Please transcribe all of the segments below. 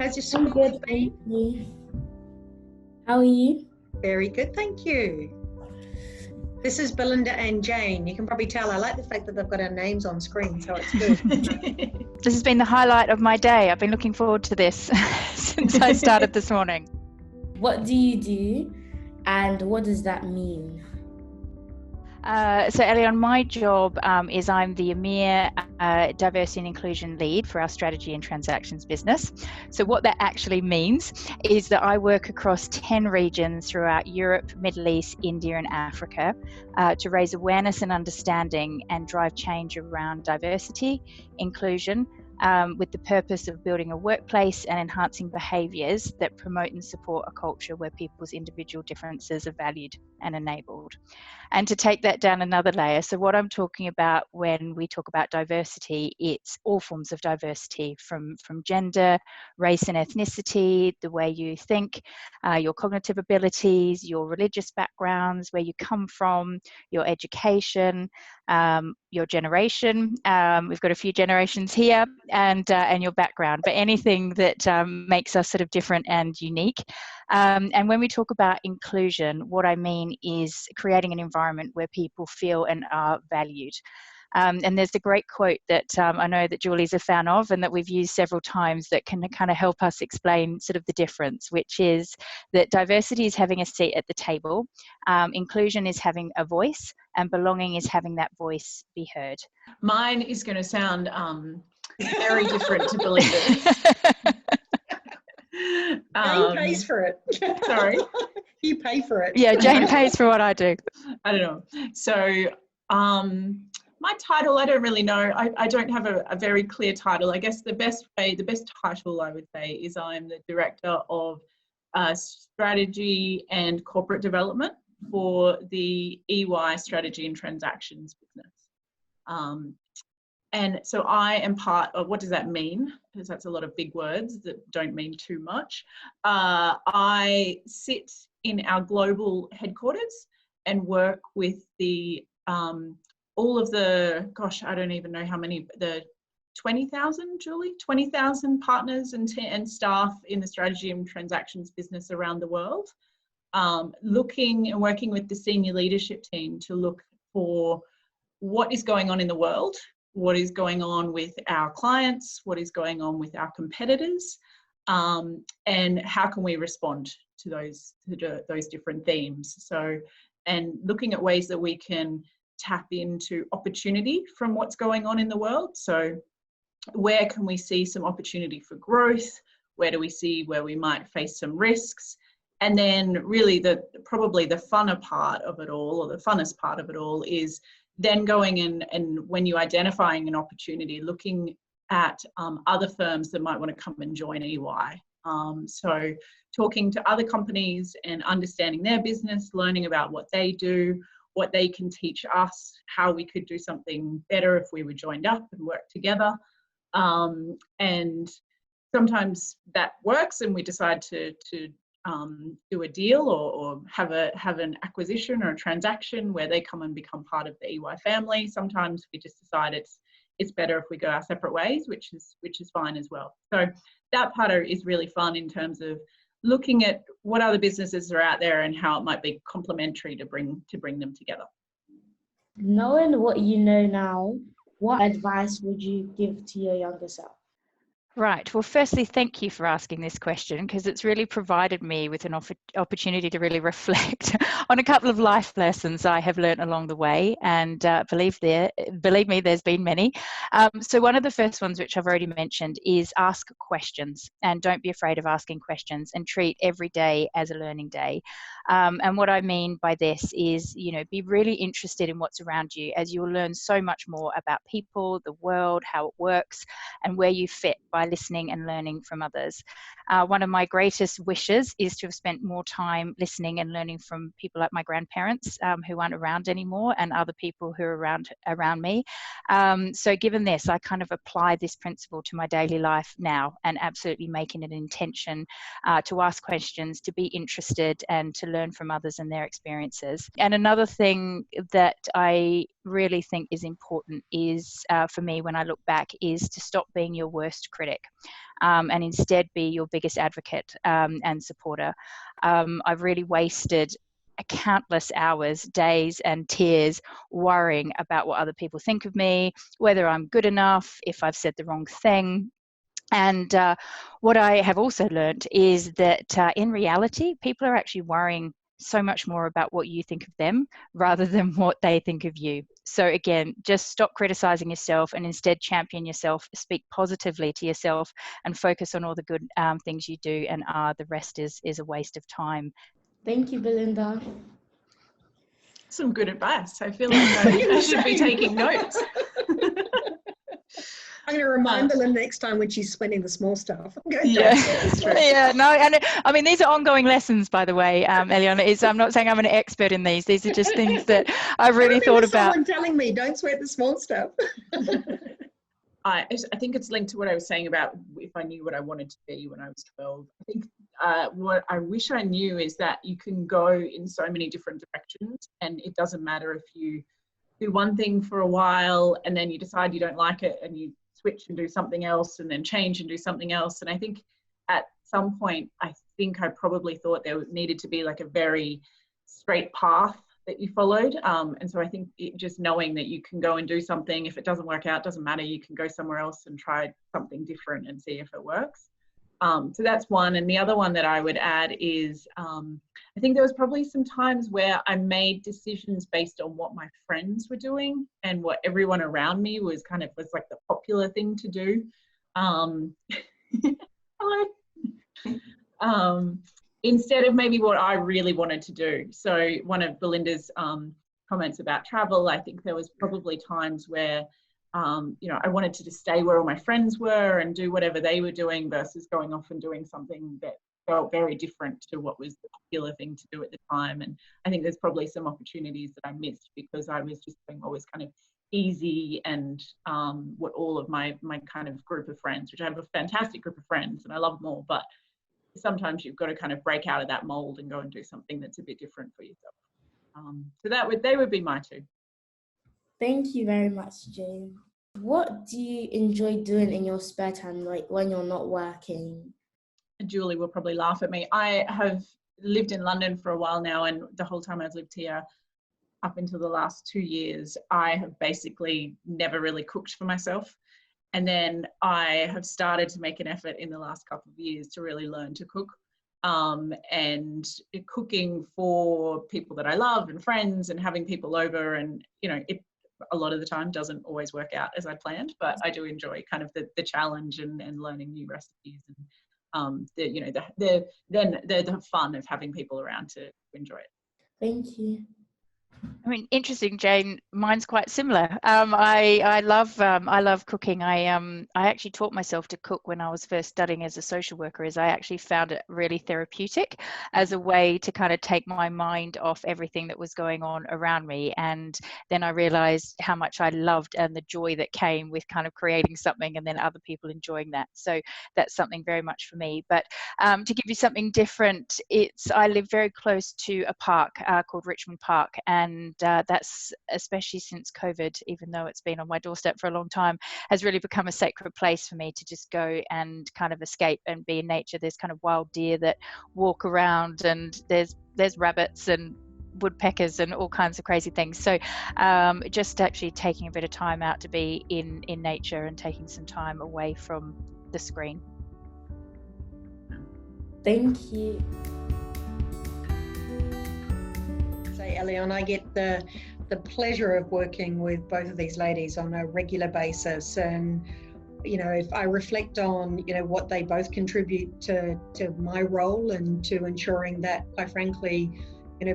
guys just I'm support good, me? thank you. How are you? Very good, thank you. This is Belinda and Jayne. You can probably tell I like the fact that they've got our names on screen, so it's good. This has been the highlight of my day. I've been looking forward to this since I started this morning. What do you do and what does that mean? So Elyon, my job is I'm the EMEA Diversity and Inclusion Lead for our Strategy and Transactions business. So what that actually means is that I work across 10 regions throughout Europe, Middle East, India and Africa to raise awareness and understanding and drive change around diversity, inclusion, with the purpose of building a workplace and enhancing behaviours that promote and support a culture where people's individual differences are valued and enabled. And to take that down another layer, so what I'm talking about when we talk about diversity, it's all forms of diversity from gender, race and ethnicity, the way you think, your cognitive abilities, your religious backgrounds, where you come from, your education, your generation. We've got a few generations here, and your background, but anything that makes us sort of different and unique. And when we talk about inclusion, what I mean is creating an environment where people feel and are valued. And there's a great quote that I know that Julie's a fan of and that we've used several times that can kind of help us explain sort of the difference, which is that diversity is having a seat at the table, inclusion is having a voice, and belonging is having that voice be heard. Mine is going to sound very different to Belinda's. Jayne pays for it. Sorry? You pay for it. Yeah, Jayne pays for what I do. I don't know. So my title, I don't really know. I don't have a very clear title. I guess the best title I would say is I'm the Director of Strategy and Corporate Development for the EY Strategy and Transactions business. And so I am part of, what does that mean? Because that's a lot of big words that don't mean too much. I sit in our global headquarters and work with the all of the, gosh, I don't even know how many, the 20,000, Julie? 20,000 partners and staff in the strategy and transactions business around the world. Looking and working with the senior leadership team to look for what is going on in the world, what is going on with our clients, what is going on with our competitors, and how can we respond to those different themes. So, and looking at ways that we can tap into opportunity from what's going on in the world. So where can we see some opportunity for growth? Where do we see where we might face some risks? And then really probably the funner part of it all, or the funnest part of it all, is then going in and when you're identifying an opportunity, looking at other firms that might want to come and join EY. So talking to other companies and understanding their business, learning about what they do, what they can teach us, how we could do something better if we were joined up and worked together. And sometimes that works and we decide to do a deal or have an acquisition or a transaction where they come and become part of the EY family. Sometimes we just decide it's better if we go our separate ways, which is fine as well. So that part is really fun in terms of looking at what other businesses are out there and how it might be complementary to bring them together. Knowing what you know now, what advice would you give to your younger self? Right. Well, firstly, thank you for asking this question, because it's really provided me with an opportunity to really reflect on a couple of life lessons I have learned along the way. And believe me, there's been many. So one of the first ones, which I've already mentioned, is ask questions, and don't be afraid of asking questions, and treat every day as a learning day. And what I mean by this is, be really interested in what's around you, as you'll learn so much more about people, the world, how it works, and where you fit by listening and learning from others. One of my greatest wishes is to have spent more time listening and learning from people like my grandparents who aren't around anymore, and other people who are around me. So given this, I kind of apply this principle to my daily life now, and absolutely making it an intention to ask questions, to be interested, and to learn from others and their experiences. And another thing that I really think is important is, for me, when I look back, is to stop being your worst critic, and instead be your biggest advocate and supporter. I've really wasted countless hours, days and tears worrying about what other people think of me, whether I'm good enough, if I've said the wrong thing. And what I have also learned is that in reality, people are actually worrying so much more about what you think of them rather than what they think of you. So again, just stop criticizing yourself and instead champion yourself, speak positively to yourself, and focus on all the good things you do, and the rest is a waste of time. Thank you, Belinda. Some good advice. I feel like I should be taking notes. I'm going to remind Belinda next time when she's spending the small stuff. Yeah, yeah, no, and I mean, these are ongoing lessons, by the way, Elyon. I'm not saying I'm an expert in these. These are just things that I've really thought about. Someone telling me, don't sweat the small stuff. I think it's linked to what I was saying about if I knew what I wanted to be when I was 12. I think what I wish I knew is that you can go in so many different directions, and it doesn't matter if you do one thing for a while and then you decide you don't like it and you switch and do something else and then change and do something else. And I think at some point, I think I probably thought there needed to be like a very straight path that you followed. And so I think just knowing that you can go and do something, if it doesn't work out, doesn't matter, you can go somewhere else and try something different and see if it works. So that's one. And the other one that I would add is, I think there was probably some times where I made decisions based on what my friends were doing and what everyone around me was like the popular thing to do. Instead of maybe what I really wanted to do. So one of Belinda's comments about travel, I think there was probably times where I wanted to just stay where all my friends were and do whatever they were doing versus going off and doing something that felt very different to what was the popular thing to do at the time. And I think there's probably some opportunities that I missed because I was just doing what was kind of easy and what all of my kind of group of friends, which I have a fantastic group of friends and I love them all, but sometimes you've got to kind of break out of that mold and go and do something that's a bit different for yourself. So they would be my two. Thank you very much, Jane. What do you enjoy doing in your spare time, like when you're not working? Julie will probably laugh at me. I have lived in London for a while now, and the whole time I've lived here, up until the last 2 years, I have basically never really cooked for myself. And then I have started to make an effort in the last couple of years to really learn to cook. And cooking for people that I love and friends and having people over, and it a lot of the time doesn't always work out as I planned, but I do enjoy kind of the challenge and learning new recipes and the fun of having people around to enjoy it. Thank you. I mean, interesting, Jane. Mine's quite similar. I love cooking. I actually taught myself to cook when I was first studying as a social worker, as I actually found it really therapeutic as a way to kind of take my mind off everything that was going on around me. And then I realized how much I loved and the joy that came with kind of creating something and then other people enjoying that. So that's something very much for me. But to give you something different, I live very close to a park called Richmond Park, and that's, especially since COVID, even though it's been on my doorstep for a long time, has really become a sacred place for me to just go and kind of escape and be in nature. There's kind of wild deer that walk around, and there's rabbits and woodpeckers and all kinds of crazy things. So just actually taking a bit of time out to be in nature and taking some time away from the screen. Thank you. Elyon, I get the pleasure of working with both of these ladies on a regular basis, and if I reflect on what they both contribute to my role and to ensuring that, quite frankly,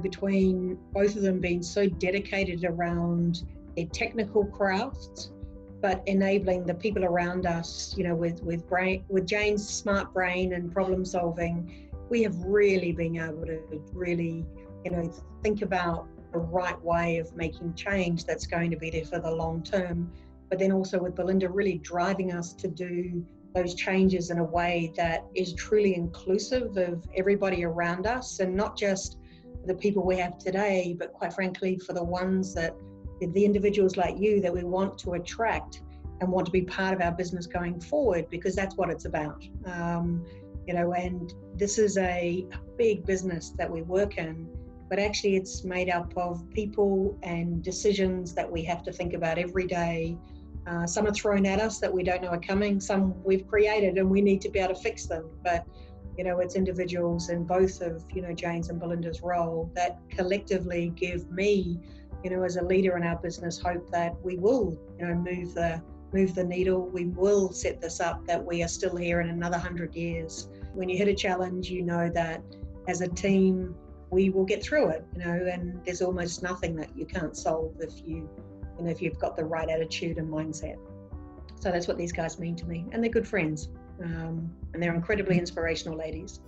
between both of them being so dedicated around their technical craft, but enabling the people around us, with Jane's smart brain and problem solving, we have really been able to really think about the right way of making change that's going to be there for the long term. But then also with Belinda really driving us to do those changes in a way that is truly inclusive of everybody around us, and not just the people we have today, but quite frankly for the ones that the individuals like you that we want to attract and want to be part of our business going forward, because that's what it's about. And this is a big business that we work in, but actually it's made up of people and decisions that we have to think about every day. Some are thrown at us that we don't know are coming, some we've created and we need to be able to fix them. But it's individuals in both of Jayne's and Belinda's role that collectively give me, as a leader in our business, hope that we will move the needle. We will set this up that we are still here in another 100 years. When you hit a challenge, that as a team we will get through it, and there's almost nothing that you can't solve if you've got the right attitude and mindset. So that's what these guys mean to me, and they're good friends, and they're incredibly inspirational ladies.